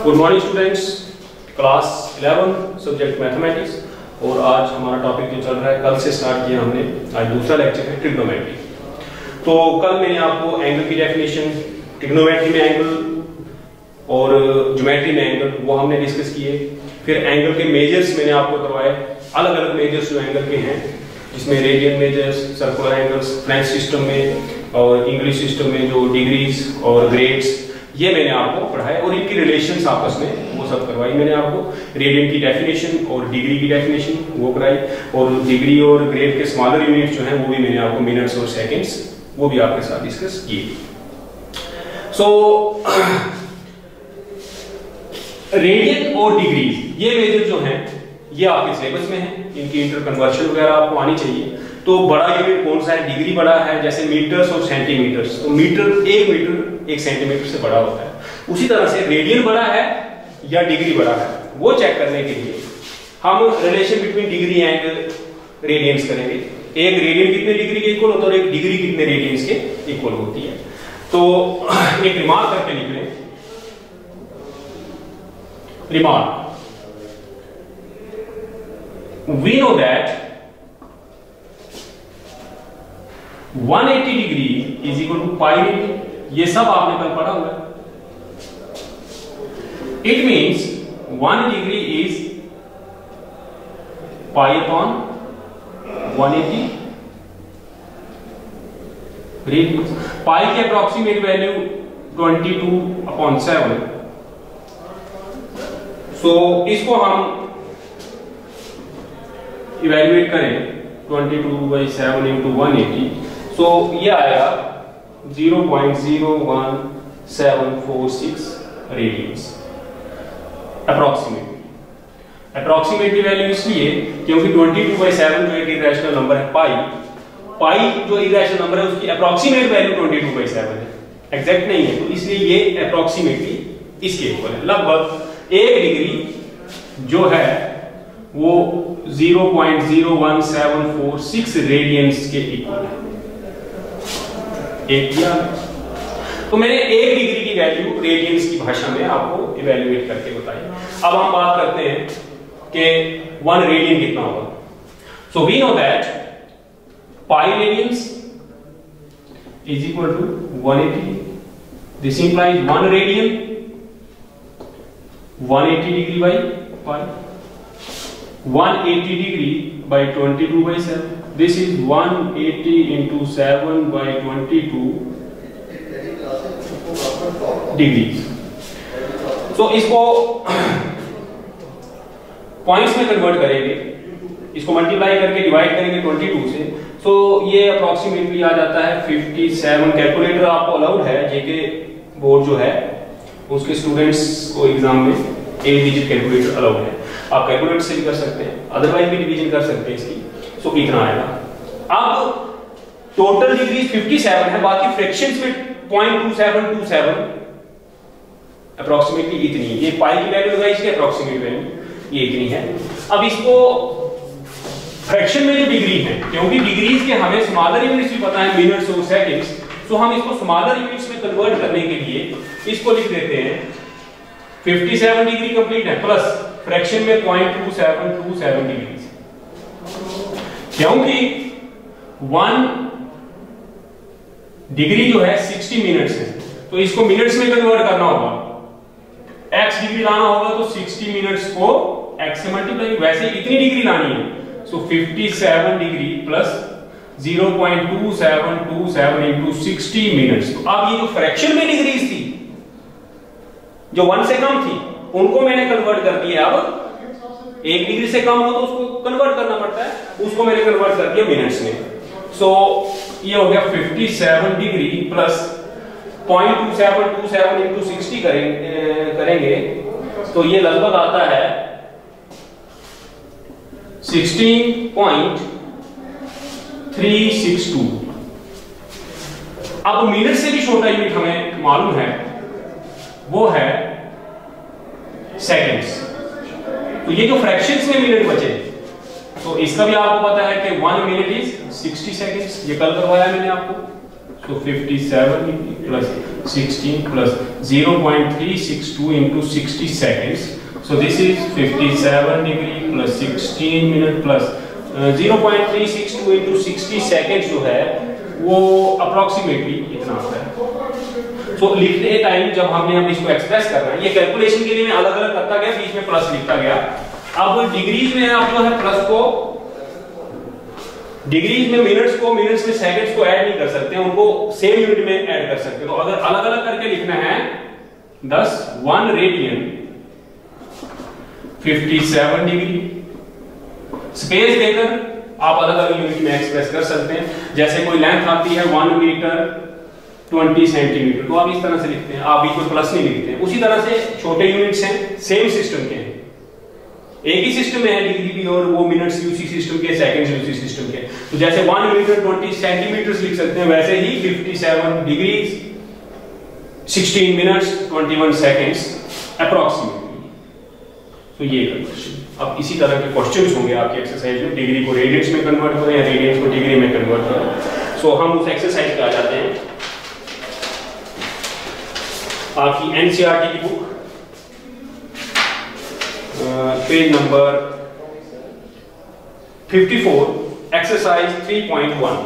Good morning students, class 11 subject mathematics. और आज हमारा टॉपिक जो चल रहा है, कल से स्टार्ट किया हमने, आज दूसरा लेक्चर है ट्रिग्नोमेट्री। तो कल मैंने आपको एंगल की डेफिनेशन, ट्रिग्नोमेट्री में एंगल और ज्योमेट्री में एंगल वो हमने डिस्कस किए। फिर एंगल के मेजर्स मैंने आपको करवाए, अलग अलग मेजर्स जो एंगल के हैं, जिसमें radian measures, circular angles, French system में और इंग्लिश सिस्टम में जो डिग्रीज और ग्रेड्स, ये मैंने आपको पढ़ाया और इनकी रिलेशंस आपस में वो सब करवाई मैंने आपको। रेडियन की डेफिनेशन और डिग्री की डेफिनेशन वो कराई, और डिग्री और ग्रेड के स्मॉलर यूनिट्स जो हैं वो भी मैंने आपको मिनट्स और सेकंड्स वो भी आपके साथ डिस्कस किए। सो रेडियन और डिग्री ये मेजर जो हैं ये आपके सिलेबस में है, इनकी इंटर कन्वर्शन वगैरह आपको आनी चाहिए। तो बड़ा यूनिट कौन सा है? डिग्री बड़ा है, जैसे मीटर्स और सेंटीमीटर्स। तो मीटर एक सेंटीमीटर से बड़ा होता है। उसी तरह से रेडियन बड़ा है या डिग्री बड़ा है, वो चेक करने के लिए हम relation between degree and radians करेंगे। एक रेडियन कितने डिग्री के इक्वल होता है और एक डिग्री कितने रेडियंस के इक्वल होती है। तो एक रिमार्क करके लिख लें। Remark, we know that 180 degree is equal to pi radian. ये सब आपने कल पढ़ा हुआ है। It means 1 degree is pi upon 180 radian. Pi की अप्रोक्सीमेट वैल्यू 22/7। सो इसको हम इवेल्युएट करें 22/7 इंटू 180, सो ये आएगा 0.01746 रेडियंस अप्रोक्सीमेटली वैल्यू इसलिए क्योंकि 22/7 जो एक इरेशनल नंबर है, पाई जो इरेशनल नंबर है उसकी अप्रोक्सीमेट वैल्यू 22/7 है, एग्जैक्ट नहीं है, तो इसलिए ये अप्रोक्सीमेटली इसके इक्वल है। लगभग 1 डिग्री जो है वो 0.01746 रेडियंस के इक्वल है। एक दिया, तो मैंने 1 डिग्री की वैल्यू रेडियंस की भाषा में आपको इवेल्युएट करके बताई। अब हम बात करते हैं कि 1 रेडियन कितना होगा। So we know that pi radians is equal to 180। This implies 1 radian 180 degree by pi. 180 degree by 22/7. This is 180 into 7/22 degrees. So इसको पॉइंट्स में कन्वर्ट करेंगे, इसको मल्टीप्लाई करके डिवाइड करेंगे 22 से। सो ये अप्रोक्सीमेटली आ जाता है 57। कैलकुलेटर आपको अलाउड है, जेके बोर्ड जो है उसके स्टूडेंट्स को एग्जाम में 8 डिजिट कैलकुलेटर अलाउड है। आप कैलकुलेटर से भी कर सकते हैं, अदरवाइज भी डिवीजन कर सकते हैं इसकी। सो इतना आएगा। अब टोटल डिग्री 57 है, बाकी फ्रैक्शंस में 0.2727 अप्रोक्सीमेटली इतनी। ये पाई की वैल्यू होगा, इसकी अप्रोक्सीमेट वैल्यू ये इतनी है। अब इसको फ्रैक्शन में जो डिग्री है, क्योंकि डिग्रीज के हमें स्मॉलर यूनिट्स भी पता है, मिनट्स और सेकंड्स, सो हम इसको स्मॉलर यूनिट्स में कन्वर्ट करने के लिए इसको लिख देते हैं 57 डिग्री कंप्लीट है प्लस फ्रैक्शन में 0.2727 डिग्री, क्योंकि 1 डिग्री जो है 60 मिनट्स है, तो इसको मिनट्स में कन्वर्ट करना होगा। x डिग्री लाना होगा तो 60 मिनट्स को x से मल्टीप्लाई, वैसे इतनी डिग्री लानी है। सो 57 डिग्री प्लस 0.2727 इंटू 60 मिनट्स। अब ये जो फ्रैक्शन में डिग्रीज थी जो 1 से कम थी, उनको मैंने कन्वर्ट कर दिया। अब 1 डिग्री से कम हो तो उसको कन्वर्ट करना पड़ता है, उसको मैंने कन्वर्ट कर दिया मिनट्स में। सो ये हो गया 57 डिग्री प्लस 0.2727 इंटू 60 करेंगे तो ये लगभग आता है 16.362। अब मिनट से भी छोटा यूनिट हमें मालूम है, वो है सेकंड्स। तो ये जो फ्रैक्शंस में मिनट बचे, तो इसका भी आपको पता है कि 1 मिनट इज 60 सेकंड्स। ये कल करवाया मैंने आपको। तो 57 plus 16 plus 0.362 into 60 seconds. So this is 57 degree plus 16 minute plus 0.362 into 60 seconds जो है वो अप्रोक्सीमेटली इतना आता है। तो लिखने टाइम जब हमने अब इसको एक्सप्रेस करना है, ये कैलकुलेशन के लिए मैं अलग अलग करता गया, बीच में प्लस लिखता गया। अब डिग्रीज में आप जो है प्लस को डिग्रीज में मिनट्स में सेकंड्स को ऐड नहीं कर सकते, उनको सेम यूनिट में ऐड कर सकते। तो अगर अलग अलग करके लिखना है 10 1 रेडियन 57 डिग्री, स्पेस देकर आप अलग अलग यूनिट में एक्सप्रेस कर सकते हैं। जैसे कोई लेंथ आती है 1 मीटर 20 सेंटीमीटर, तो आप इस तरह से लिखते हैं, आप बीच में प्लस नहीं लिखते हैं। उसी तरह से छोटे यूनिट्स हैं, सेम सिस्टम के हैं, एक ही सिस्टम में है डिग्री भी, और वो मिनट्स उसी सिस्टम के, सेकंड्स उसी सिस्टम के। तो जैसे 1 मीटर 20 सेंटीमीटर लिख सकते हैं, वैसे ही 57 डिग्रीज 16 मिनट्स 21 सेकंड्स अप्रोक्सीमेटली। तो ये क्वेश्चन, अब इसी तरह के क्वेश्चंस होंगे आपकी एक्सरसाइज में। डिग्री को रेडियंस में कन्वर्ट करें या रेडियंस को डिग्री में कन्वर्ट करें। सो हम उस एक्सरसाइज पे आ जाते हैं। आपकी एनसीईआरटी की book page number 54 exercise 3.1।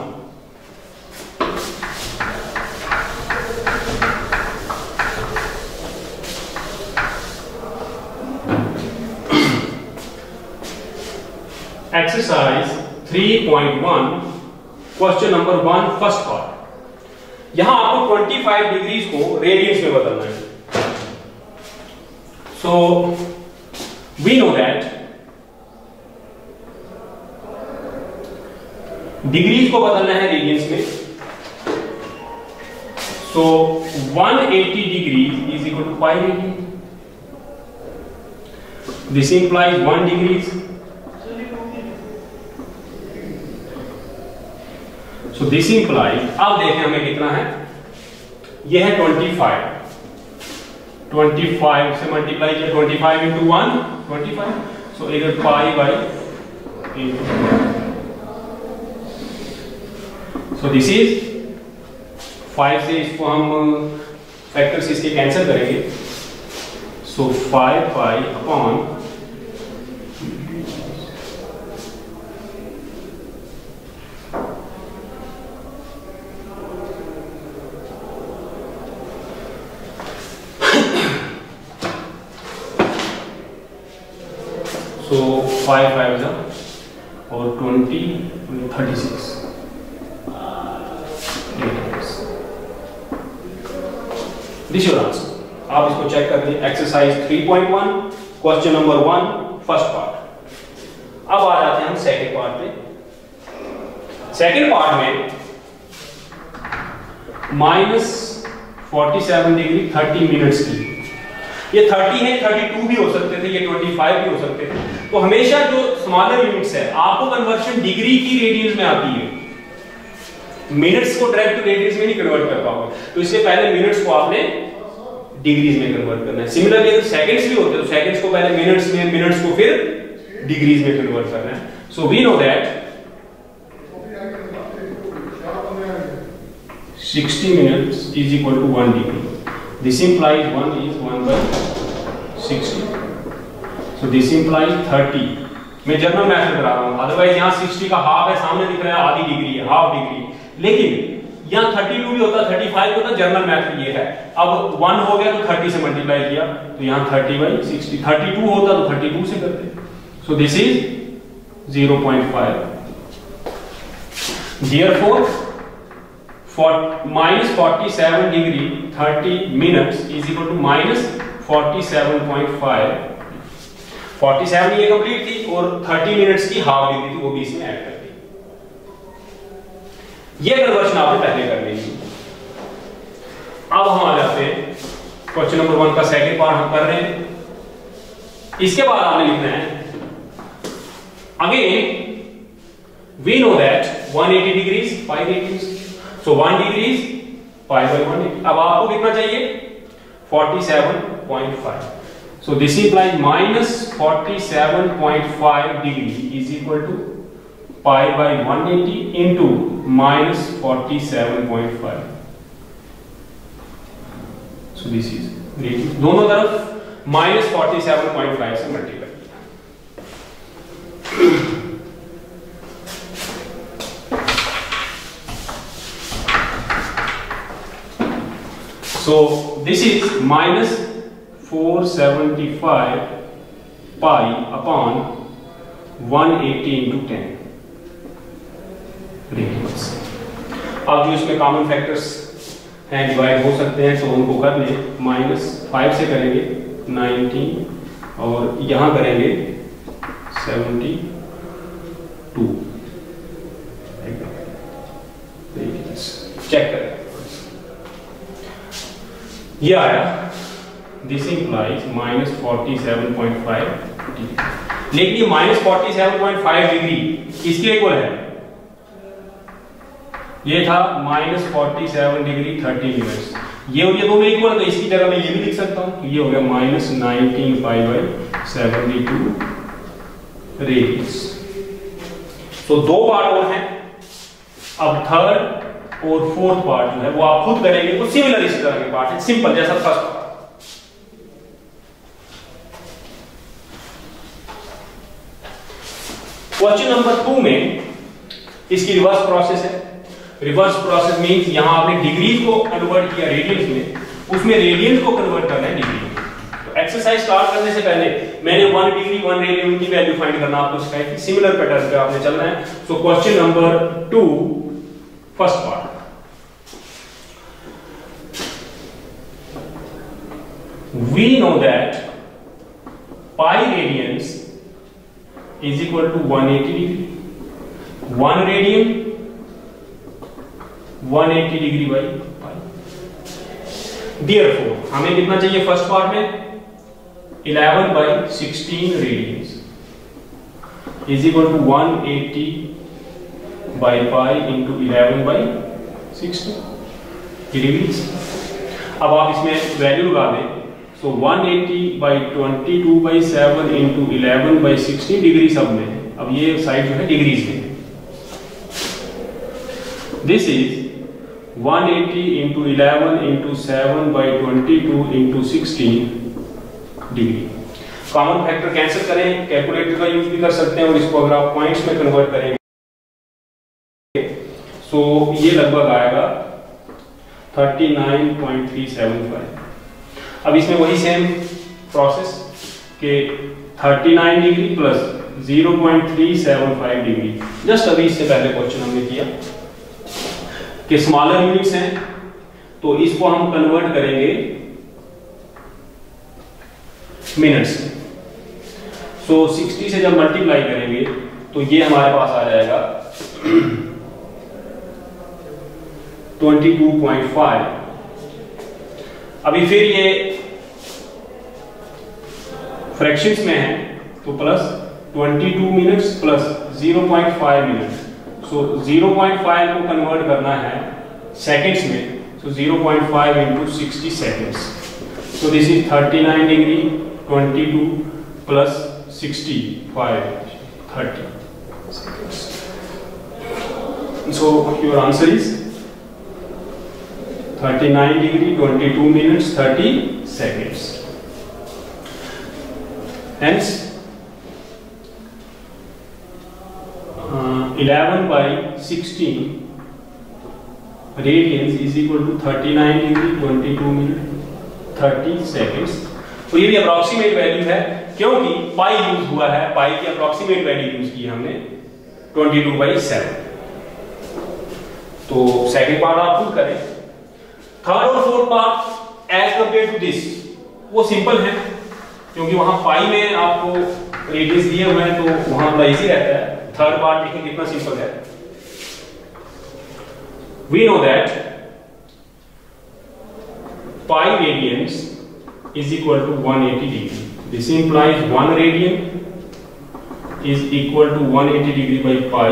Exercise 3.1 question number 1 first part. यहां आपको 25 डिग्रीज को रेडियंस में बदलना है। So we know that degrees को बदलना है रेडियंस में। So 180 degree is equal to pi radian. This implies 1 degrees. So this implies, अब देखें हमें कितना है, यह है 25 से मल्टीप्लाई किया, 25 इंटू 1 25। सो इधर pi by into, so this is 5 से इसको हम फैक्टर्स इसके कैंसिल करेंगे। सो 5 पाई अपॉन So 5 5 और 20 36। This your answer. आप इसको चेक कर लीजिए। Exercise 3.1 question number 1 first part. अब आ जाते हैं हम सेकंड पार्ट पे। सेकंड पार्ट में -47 डिग्री 30 मिनट्स की, ये 30 है, 32 भी हो सकते थे, ये 25 भी हो सकते थे। तो हमेशा जो स्मॉलर यूनिट्स है आपको कन्वर्शन डिग्री की रेडियंस में आती है, मिनट्स को डायरेक्ट रेडियंस में नहीं कन्वर्ट कर पाओगे। तो इससे पहले मिनट्स को आपने डिग्रीज में कन्वर्ट करना है। सिमिलरली अगर सेकंड्स भी होते तो सेकंड्स को पहले मिनट्स में, मिनट्स को फिर डिग्रीज में कन्वर्ट करना है। So we know that 60 minutes is equal to 1 degree. This implies 1 is 1 by 60. So this implies 30. मैं जनरल मैथड करा रहा हूं, अदरवाइज यहां 60 का हाफ है, सामने दिख रहा है आधी डिग्री है, हाफ डिग्री। लेकिन यहां 32 भी होता, 35 होता, जनरल मैथड ये है। अब 1 हो गया तो 30 से मल्टीप्लाई किया, तो यहां 30 by 60। 32 होता तो 32 से करते। So this is 0.5। Therefore -47 degree 30 minutes is equal to -47.5। 47 ये कंप्लीट थी और 30 मिनट्स की हाफ डिग्री थी, वो भी इसमें ऐड कर दी। ये कन्वर्शन आपने पहले कर ली। अब हम आ जाते हैं क्वेश्चन नंबर 1 का सेकंड पार्ट हम कर रहे हैं। इसके बाद आपने लिखना है again we know that 180 degrees 5 degrees. So 1 degree is pi by 180. अब आपको कितना चाहिए 47.5. So this implies -47.5 degree is equal to pi by 180 into -47.5. So this is radius, दोनों तरफ -47.5 से मल्टीप्लाई किया। So this is -475 pi upon 180 into 10 radians. अब जो इसमें कॉमन फैक्टर्स हैं डिवाइड हो सकते हैं, तो उनको कर लें। -5 से करेंगे 19 और यहाँ करेंगे 72 चेक करें, ये आया। दिस इंप्लाइज -47.5 डिग्री, लेकिन ये -47.5 डिग्री इसके इक्वल है। ये था -47 डिग्री 30 मिनट्स, ये और ये दोनों इक्वल, तो इसकी जगह मैं ये भी लिख सकता हूं, ये हो गया -19π/72 रेडियंस। तो दो पार्ट और हैं, अब थर्ड और फोर्थ पार्ट जो है वो आप खुद करेंगे, तो सिमिलर इस तरह के पार्ट है, सिंपल जैसा फर्स्ट। क्वेश्चन नंबर 2 में इसकी रिवर्स प्रोसेस है। रिवर्स प्रोसेस मींस यहां आपने डिग्री को कन्वर्ट किया रेडियंस में, उसमें रेडियंस को कन्वर्ट करना है डिग्री में। तो एक्सरसाइज स्टार्ट करने से पहले मैंने 1 डिग्री 1 रेडियन की वैल्यू फाइंड करना आपको सिखाई थी, सिमिलर पैटर्न पे आपने चलना है। So question number 2 first part, we know that pi radians is equal to 180 degree, 1 radian 180 degree by pi. Therefore हमें कितना चाहिए फर्स्ट पार्ट में, 11/16 radians is equal to 180 by pi into 11/16 degrees. अब आप इसमें वैल्यू लगा दें, तो 180/22/7 इंटू 11/16 डिग्री सब में है। अब ये साइड जो है डिग्रीज में है। This is 180 into 11 into 7/22 into 16 degree. Common factor cancel करें, कैलकुलेटर का यूज भी कर सकते हैं, और इसको अगर आप पॉइंट्स में कन्वर्ट करेंगे तो ये लगभग आएगा 39.375। अब इसमें वही सेम प्रोसेस के 39 डिग्री प्लस 0.375 डिग्री, जस्ट अभी इससे पहले क्वेश्चन हमने किया कि स्मॉलर यूनिट्स हैं, तो इसको हम कन्वर्ट करेंगे मिनट्स में। सो 60 से जब मल्टीप्लाई करेंगे तो ये हमारे पास आ जाएगा 22.5। अभी फिर ये फ्रैक्शंस में है, तो प्लस 22 मिनट्स प्लस 0.5 मिनट्स। सो 0.5 को कन्वर्ट करना है सेकंड्स में, सो 0.5 into 60 seconds. So this is 39 degree 22 plus 65 30 seconds. So your answer is 39 degree 22 minutes 30 seconds. Hence 11/16 radians is equal to 39 degree 22 minutes 30 seconds. तो ये भी अप्रोक्सीमेट वैल्यू है, क्योंकि पाई use हुआ है, पाई की अप्रोक्सीमेट वैल्यू यूज की हमने 22/7। तो सेकंड पार्ट आप खुद करें। थर्ड और fourth part as compare to this वो सिंपल है, क्योंकि वहां पाई में आपको रेडियस दिए हुए हैं, तो वहां थोड़ा इजी रहता है। थर्ड पार्ट देखिए कितना सिंपल है। We know that pi radians is equal to 180 degree. This implies 1 radian is equal to 180 degree by pi.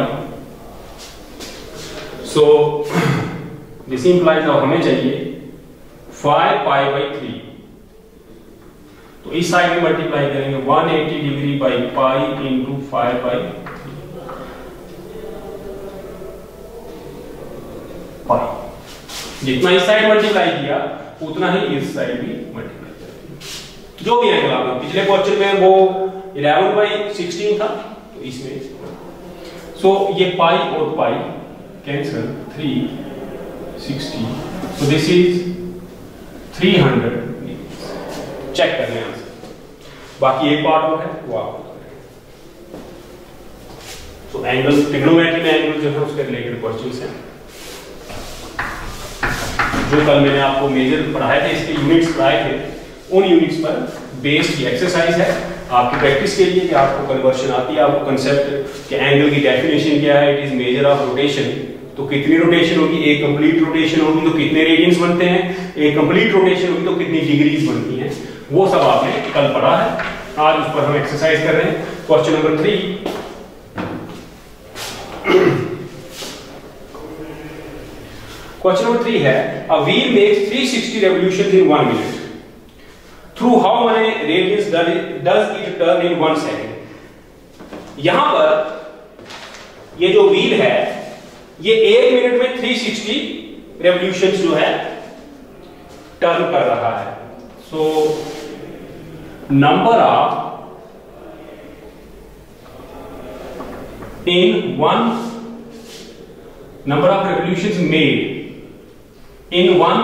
So this implies अब हमें चाहिए 5π/3। तो इस साइड में मल्टीप्लाई करेंगे 180 डिग्री बाई पाई इंटू 5/3 पाई। जितना इस साइड मल्टीप्लाई किया उतना ही इस साइड भी मल्टीप्लाई करेंगे। जो भी एंगल आपका पिछले क्वेश्चन में वो 11/16 था, तो इसमें सो ये पाई और pi cancel, 360, so this is 300। Check कर लें आंसर। बाकी एक पार्ट और है वो आप तो एंगल ट्रिग्नोमेट्री में एंगल जो है उसके रिलेटेड क्वेश्चंस हैं जो कल मैंने आपको मेजर पढ़ाए थे, इसके यूनिट्स पढ़ाए थे, उन यूनिट्स पर बेस्ड ये एक्सरसाइज है आपकी प्रैक्टिस के लिए कि आपको कन्वर्शन आती है, आपको कंसेप्ट के एंगल की डेफिनेशन क्या है, it is measure of rotation. तो कितनी रोटेशन होगी, एक कंप्लीट रोटेशन होगी तो कितने रेडियंस बनते हैं, एक कंप्लीट रोटेशन होगी तो कितनी डिग्रीज बनती हैं, वो सब आपने कल पढ़ा है। आज उस पर हम एक्सरसाइज कर रहे हैं। क्वेश्चन नंबर 3, क्वेश्चन नंबर 3 है a wheel makes 360 revolutions in 1 minute. Through how many radians does it turn in 1 second? यहां पर ये जो व्हील है ये 1 मिनट में 360 रेवोल्यूशंस जो है टर्न कर रहा है। So number of revolutions made in 1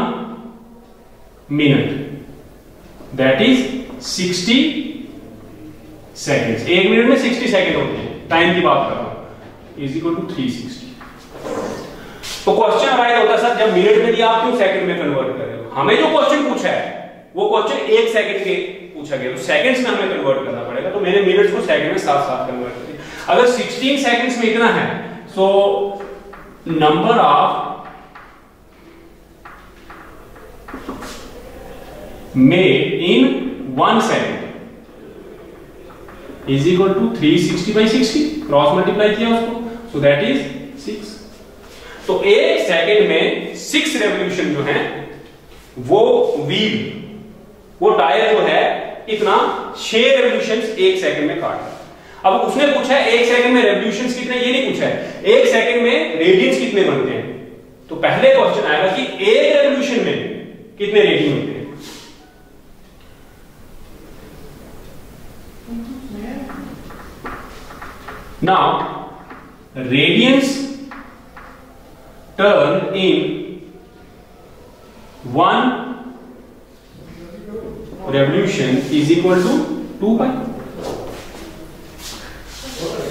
minute, that is 60 seconds। 1 minute में 60 सेकंड होते हैं, टाइम की बात कर रहा हूं, इज इक्वल टू 360। तो क्वेश्चन अराइज होता है सर जब मिनट में दिया आप क्यों सेकंड में कन्वर्ट कर रहे हो? हमें जो क्वेश्चन पूछा है वो क्वेश्चन 1 सेकंड के पूछा गया, तो सेकंड्स में हमें कन्वर्ट करना पड़ेगा, तो मैंने मिनट्स को सेकंड में साथ साथ कन्वर्ट कर दिया। अगर 16 सेकंड्स में इतना है, so number of made in 1 second is equal to 360/60, cross multiply किया उसको, so that is 6। तो 1 सेकंड में 6 रेवोल्यूशन जो है वो व्हील, वो टायर जो है इतना 6 रेवोल्यूशंस 1 सेकंड में काटता। अब उसने पूछा है 1 सेकंड में रेवोल्यूशंस कितने, ये नहीं पूछा है 1 सेकंड में रेडियंस कितने बनते हैं। तो पहले क्वेश्चन आएगा कि 1 रेवोल्यूशन में कितने रेडियन होते हैं। Now, radians turn in 1 revolution is equal to 2 pi।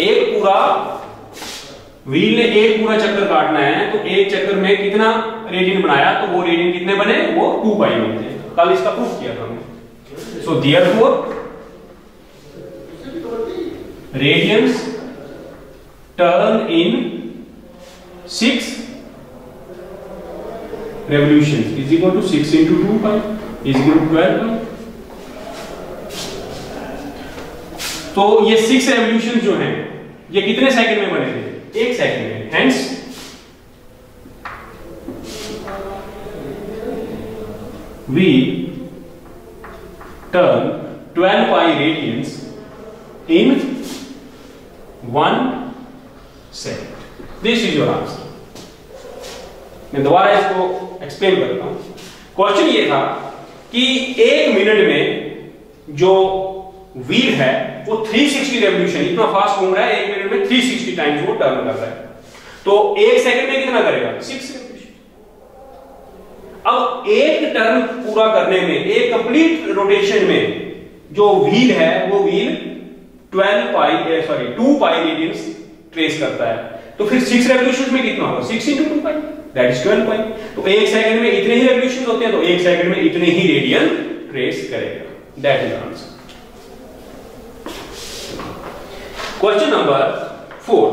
एक पूरा व्हील ने एक पूरा चक्कर काटना है, तो एक चक्कर में कितना रेडियन बनाया, तो वो रेडियन कितने बने, वो 2 पाई बनते हैं। कल इसका प्रूफ किया था हमने। So therefore radians turn in 6 revolutions is equal to 6 into 2 pi is equal to 12 pi। तो ये 6 revolutions जो हैं ये कितने सेकंड में बने थे, 1 सेकंड में। Hence we turn 12 pi radians in 1 second। This is your answer। मैं दोबारा इसको एक्सप्लेन करता हूं। क्वेश्चन ये था कि 1 मिनट में जो व्हील है वो 360 रेवोल्यूशन, इतना फास्ट घूम रहा है, 1 मिनट में 360 टाइम्स वो टर्न कर रहा है, तो 1 सेकंड में कितना करेगा, 6 रेवोल्यूशन। अब एक टर्न पूरा करने में, एक कंप्लीट रोटेशन में जो व्हील है वो व्हील 2 पाई रेडियंस ट्रेस करता है, तो फिर 6 रेवोल्यूशंस में कितना होगा, 6 into 2 पाई, दैट इज 12 पाई। तो 1 सेकंड में इतने ही रेवोल्यूशंस होते हैं, तो 1 सेकंड में इतने ही रेडियन ट्रेस करेगा। That is answer. Question number 4,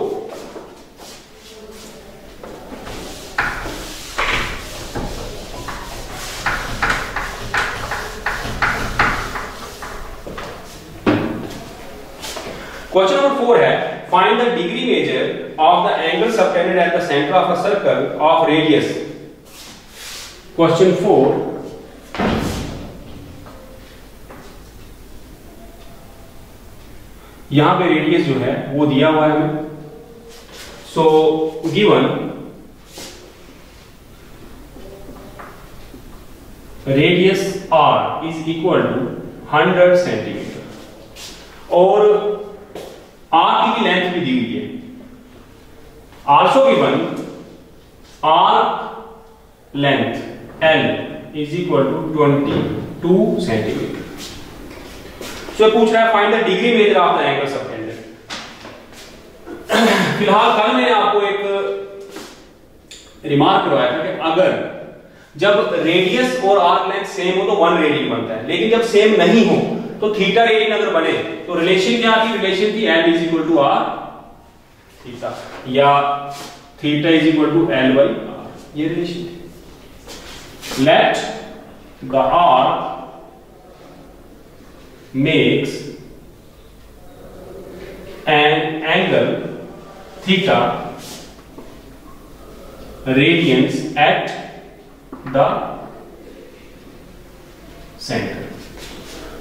question number 4 है find the degree measure of the angle subtended at the center of a circle of radius। Question 4, यहां पे रेडियस जो है वो दिया हुआ है हमें। So given radius r is equal to 100 centimetre और r की भी लेंथ भी दी हुई है। Also given r length l is equal to 22 centimetre. तो पूछ रहा है find the degree measure of the angle subtended. फिलहाल कल मैंने आपको एक रिमार्क करवाया था कि अगर जब रेडियस और आर्क लेंथ सेम हो तो 1 रेडियन बनता है, लेकिन जब सेम नहीं हो तो थीटा रेडियन अगर बने तो रिलेशन क्या थी? रिलेशन थी l is equal to r theta या theta is equal to l by r, ये रिलेशन थी। Let the arc makes an angle theta radians at the center।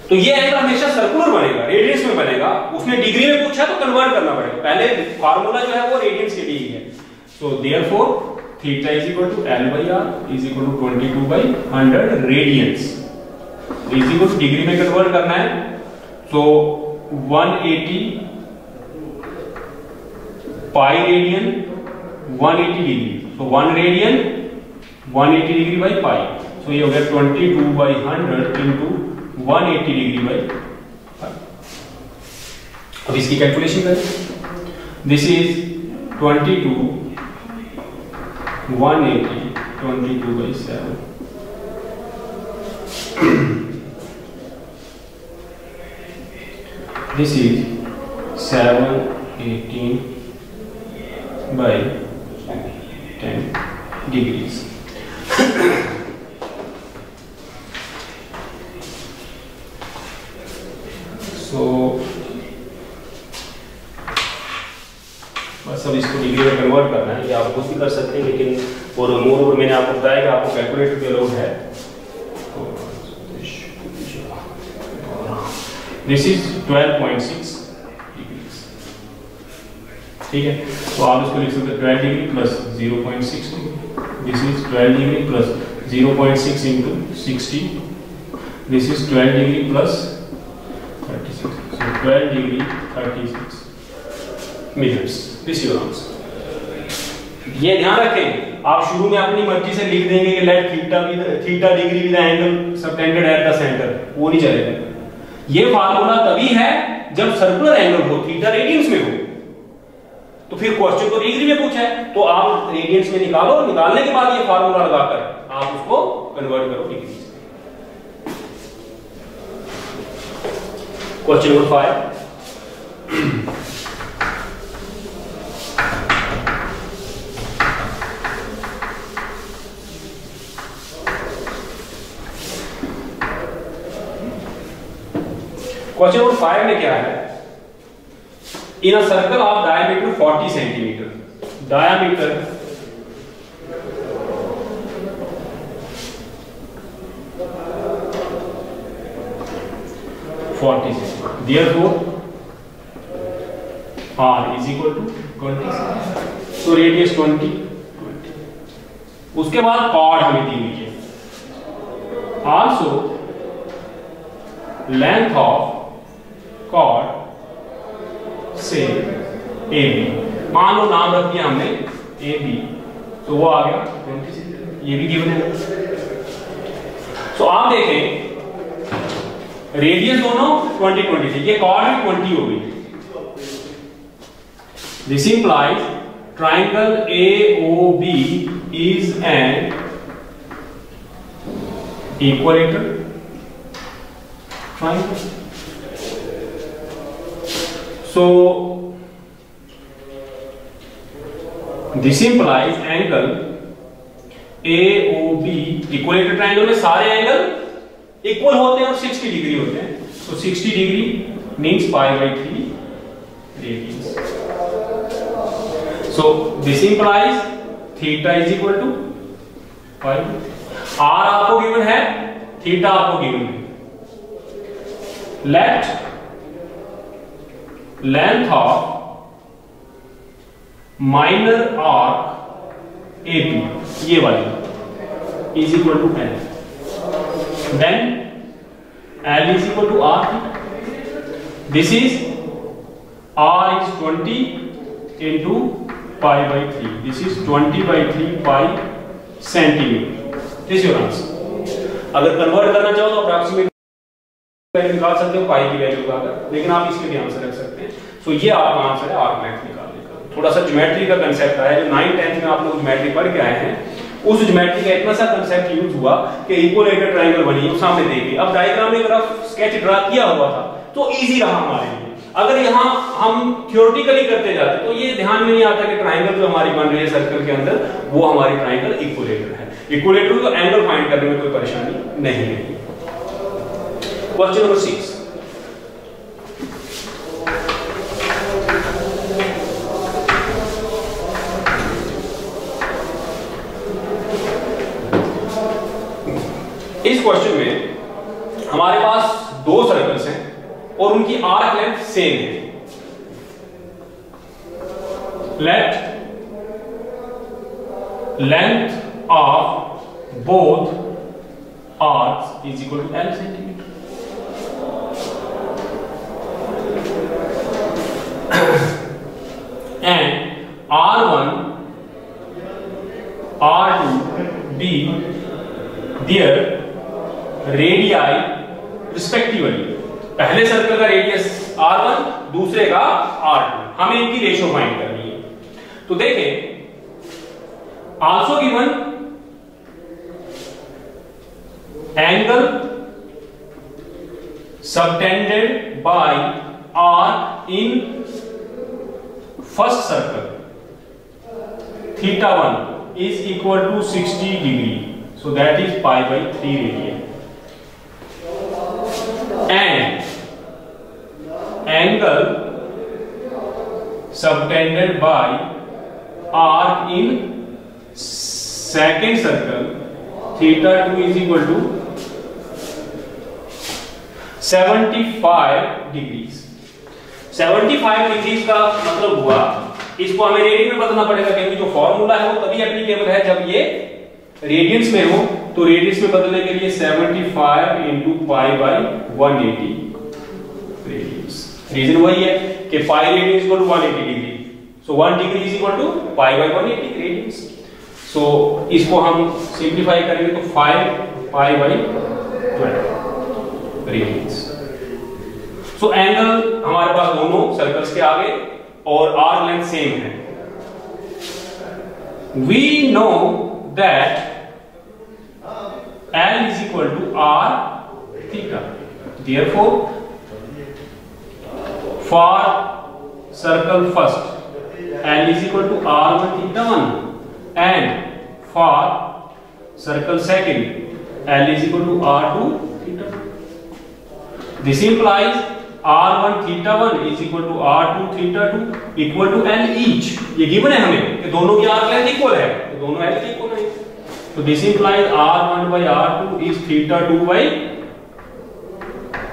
तो ये एंगल हमेशा सर्कुलर बनेगा, रेडियंस में बनेगा। उसने डिग्री में पूछा तो कन्वर्ट करना पड़ेगा, पहले फार्मूला जो है वो रेडियंस के लिए है। So therefore theta is equal to l by r is equal to 22 by 100 radians. इजी को डिग्री में कन्वर्ट करना है तो 180 पाई रेडियन 180 डिग्री, तो 1 रेडियन 180 डिग्री बाई पाई, तो ये हो गया 22 बाई 100 इंटू 180 डिग्री बाई पाई। अब इसकी कैलकुलेशन करें। This is 22 180 22 by 7 this is 718 by 10 degrees। so बस अब इसको डिग्री में कन्वर्ट करना है, ये आप खुद भी कर सकते हैं, लेकिन और मोर मैंने आपको बताया कि आपको कैलकुलेटर भी अलाउड है। दिस इज 12.6 डिग्रीज, ठीक है। तो आप इसको लिख सकते हैं 12 degree plus 0.6 degree. This is 12 degree plus 0.6 into 60। This is 12 degree plus 36, so 12 degree 36 minutes. This your answer. ये ध्यान रखें, आप शुरू में अपनी मर्जी से लिख देंगे कि let theta degree with angle subtended at the centre, वो नहीं चलेगा। ये फार्मूला तभी है जब सर्कुलर एंगल हो, थीटा रेडियंस में हो। तो फिर क्वेश्चन तो डिग्री में पूछा है, तो आप रेडियंस में निकालो, निकालने के बाद ये फार्मूला लगाकर आप उसको कन्वर्ट करो डिग्री से। Question number 5। क्वेश्चन नंबर 5 में क्या है? In a circle of diameter 40 centimetre, diameter 40 centimetre, therefore r is equal to 20, तो रेडियस 20। उसके बाद कॉर्ड हमें दी हुई है, आल्सो लेंथ ऑफ कॉर्ड से AB, मान लो नाम रख दिया हमने AB, तो वो आ गया 20 सेंटीमीटर, ये भी गिवन है। तो आप देखें रेडियस दोनों 20 थे, ये कॉर्ड भी 20 हो गई। This implies triangle AOB is an equilateral triangle. So this implies angle AOB, equilateral triangle में सारे एंगल इक्वल होते हैं और 60 डिग्री होते हैं। So 60 degree means π/3 radians. So this implies theta is equal to π। R आपको गिवन है, theta आपको गिवन है। Let length of minor arc AP, ये वाली, is equal to L। then L is equal to R theta. This is R is 20 into pi by 3. This is 20 by 3 pi centimeter. This is your answer. अगर convert करना चाहो तो approximate value निकाल सकते हो पाई की वैल्यू का, लेकिन आप इसके भी आंसर रख सकते हैं. सो ये आपका आंसर है आर्क लेंथ निकालने का. थोड़ा सा ज्योमेट्री का कंसेप्ट आया, जो 9th 10th में आप लोग ज्योमेट्री पढ़ के आए हैं, उस ज्योमेट्री का इतना सा कंसेप्ट यूज हुआ कि इक्विलेटरल ट्रायंगल बनी है सामने देखिए. अब डायग्राम में अगर आप स्केच ड्रा किया हुआ था तो इजी रहा हमारे लिए. अगर यहाँ हम थियोरेटिकली करते जाते तो ये ध्यान में नहीं आता कि ट्रायंगल जो हमारी बन रही है सर्कल के अंदर वो हमारी ट्रायंगल इक्विलेटरल है. इक्विलेटरल तो एंगल फाइंड करने में कोई परेशानी नहीं है. Question number 6. इस क्वेश्चन में हमारे पास दो सर्कल्स हैं और उनकी आर्क लेंथ सेम है. Let length of both arcs is equal to L centimetre. And R1 R2 be their radii respectively. पहले सर्कल का रेडियस R1, दूसरे का R2. हमें इनकी रेशियो फाइंड करनी है. तो देखें, also given angle subtended bye R in first circle θ1 is equal to 60 degree. So that is pi by 3 radian. And angle subtended by R in second circle θ2 is equal to 75 degrees. 75 degrees का मतलब हुआ, इसको हमें radian में बदलना पड़ेगा क्योंकि जो फॉर्मूला है वो तभी एप्लीकेबल है जब ये रेडियंस में हो. तो रेडियंस में बदलने के लिए 75 into pi by 180 radians. Reason वही है कि pi radian is equal to 180 degree. So 1 degree is equal to pi by 180 radians. So इसको हम सिंपलीफाई करेंगे तो 5 pi by 12 radians. So angle हमारे पास दोनों सर्कल्स के आगे और आर्क लेंथ सेम है. We know that L is equal to R theta. Therefore, for circle first, L is equal to R1 theta 1, and for circle second, L is equal to R2 theta 2. This implies R1 theta 1 is equal to R2 theta 2 equal to L each. ये given है हमें कि दोनों की arc length equal है, तो दोनों L की इक्वल है. So this implies R1 by R2 is theta 2 by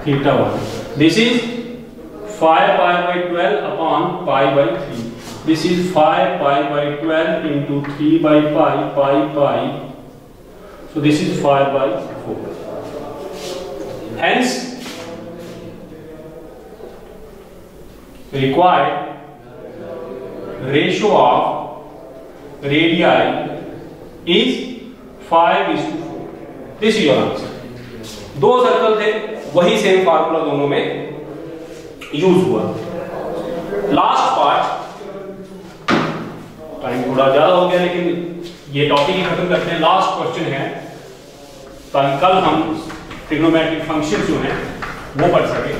theta 1. This is 5 pi by 12 upon pi by 3. This is 5 pi by 12 into 3 by pi. So this is 5 by 4. Hence, required ratio of radii is 5:4. This is your answer. दो circle थे, वही same formula दोनों में use हुआ. Last part, time थोड़ा ज्यादा हो गया लेकिन ये टॉपिक ही खत्म करते हैं. लास्ट क्वेश्चन है ताकि कल हम ट्रिग्नोमेट्रिक फंक्शंस जो हैं वो पढ़ सके.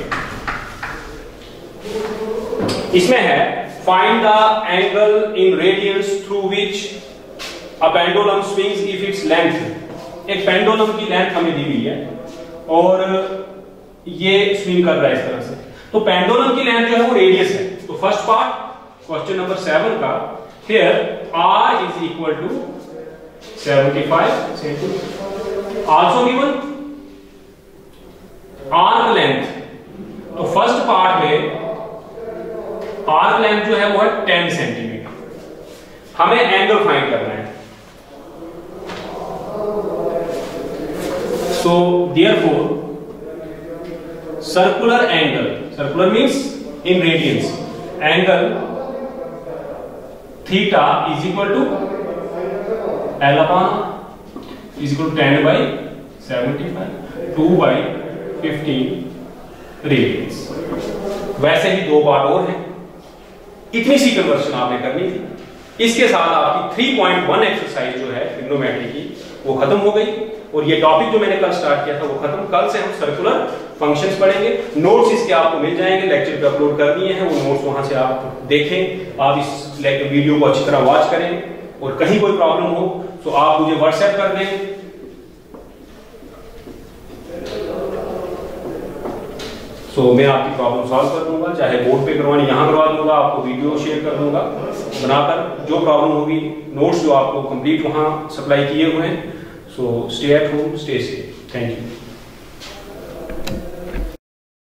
इसमें है find the angle in radiance through which A pendulum swings if its length. एक पेंडुलम की लेंथ हमें दी हुई है और ये स्विंग कर रहा है इस तरह से. तो पेंडुलम की लेंथ जो है वो रेडियस है. तो फर्स्ट पार्ट क्वेश्चन नंबर 7 का, here R is equal to 75 cm. Also given arc length. तो फर्स्ट पार्ट में आर्क लेंथ जो है वो है 10 सेंटीमीटर. हमें एंगल फाइंड करना है. So therefore circular angle, circular means in radians, angle theta is equal to L upon is equal to 10 by 75, 2 by 15 radiance. वैसे ही दो पार्ट और हैं, इतनी सी कन्वर्शन आपने करनी थी। इसके साथ आपकी 3.1 एक्सरसाइज जो है ट्रिग्नोमेट्री की वो खत्म हो गई, और ये टॉपिक जो मैंने कल स्टार्ट किया था वो खत्म। कल से हम सर्कुलर फंक्शंस पढ़ेंगे। नोट्स इसके आपको मिल जाएंगे, लेक्चर पे अपलोड कर दिए हैं, वो नोट्स वहां से आप देखें, आप इस वीडियो को अच्छी तरह वॉच करें, और कहीं कोई प्रॉब्लम हो तो आप मुझे व्हाट्सएप कर दें। मैं आपकी प्रॉब्लम सॉल्व कर दूंगा, चाहे बोर्ड पे करवानी यहां करवा दूंगा, आपको वीडियो शेयर कर दूंगा बनाकर, जो प्रॉब्लम होगी। नोट्स जो आपको कंप्लीट वहां सप्लाई किए हुए हैं। Stay at home, stay safe. Thank you.